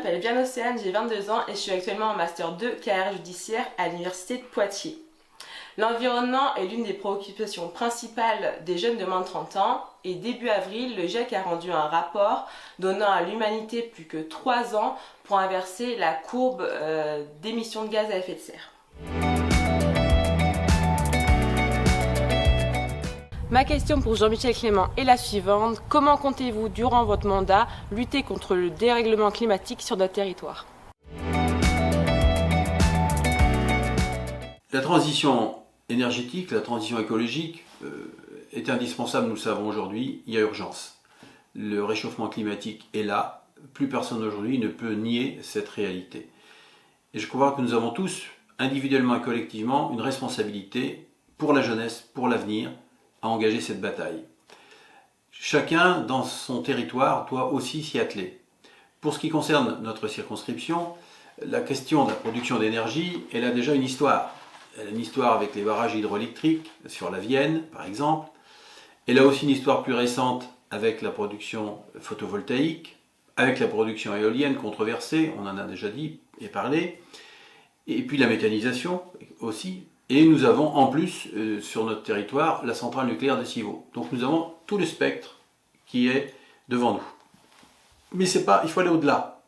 m'appelle Viane Océane, j'ai 22 ans et je suis actuellement en Master 2 carrière judiciaire à l'Université de Poitiers. L'environnement est l'une des préoccupations principales des jeunes de moins de 30 ans et début avril, le GIEC a rendu un rapport donnant à l'humanité plus que 3 ans pour inverser la courbe d'émissions de gaz à effet de serre. Ma question pour Jean-Michel Clément est la suivante. Comment comptez-vous, durant votre mandat, lutter contre le dérèglement climatique sur notre territoire ? La transition énergétique, la transition écologique est indispensable, nous le savons aujourd'hui, il y a urgence. Le réchauffement climatique est là, plus personne aujourd'hui ne peut nier cette réalité. Et je crois que nous avons tous, individuellement et collectivement, une responsabilité pour la jeunesse, pour l'avenir, à engager cette bataille. Chacun dans son territoire doit aussi s'y atteler. Pour ce qui concerne notre circonscription, la question de la production d'énergie, elle a déjà une histoire. Elle a une histoire avec les barrages hydroélectriques sur la Vienne, par exemple. Elle a aussi une histoire plus récente avec la production photovoltaïque, avec la production éolienne controversée, on en a déjà dit et parlé, et puis la méthanisation aussi. Et nous avons en plus sur notre territoire la centrale nucléaire de Civaux. Donc nous avons tout le spectre qui est devant nous. Mais il faut aller au-delà.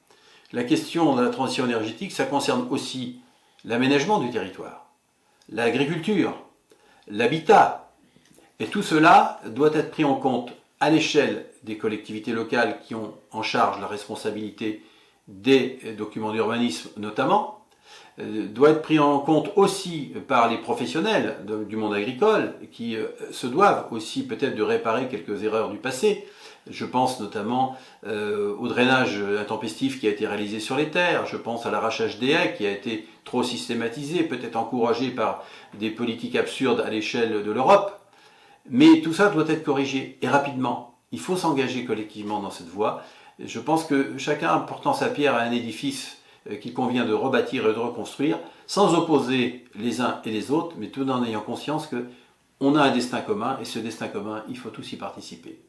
La question de la transition énergétique, ça concerne aussi l'aménagement du territoire, l'agriculture, l'habitat. Et tout cela doit être pris en compte à l'échelle des collectivités locales qui ont en charge la responsabilité des documents d'urbanisme notamment, doit être pris en compte aussi par les professionnels du monde agricole qui se doivent aussi peut-être de réparer quelques erreurs du passé. Je pense notamment au drainage intempestif qui a été réalisé sur les terres, je pense à l'arrachage des haies qui a été trop systématisé, peut-être encouragé par des politiques absurdes à l'échelle de l'Europe. Mais tout ça doit être corrigé et rapidement. Il faut s'engager collectivement dans cette voie. Je pense que chacun portant sa pierre à un édifice qu'il convient de rebâtir et de reconstruire, sans opposer les uns et les autres, mais tout en ayant conscience qu'on a un destin commun, et ce destin commun, il faut tous y participer.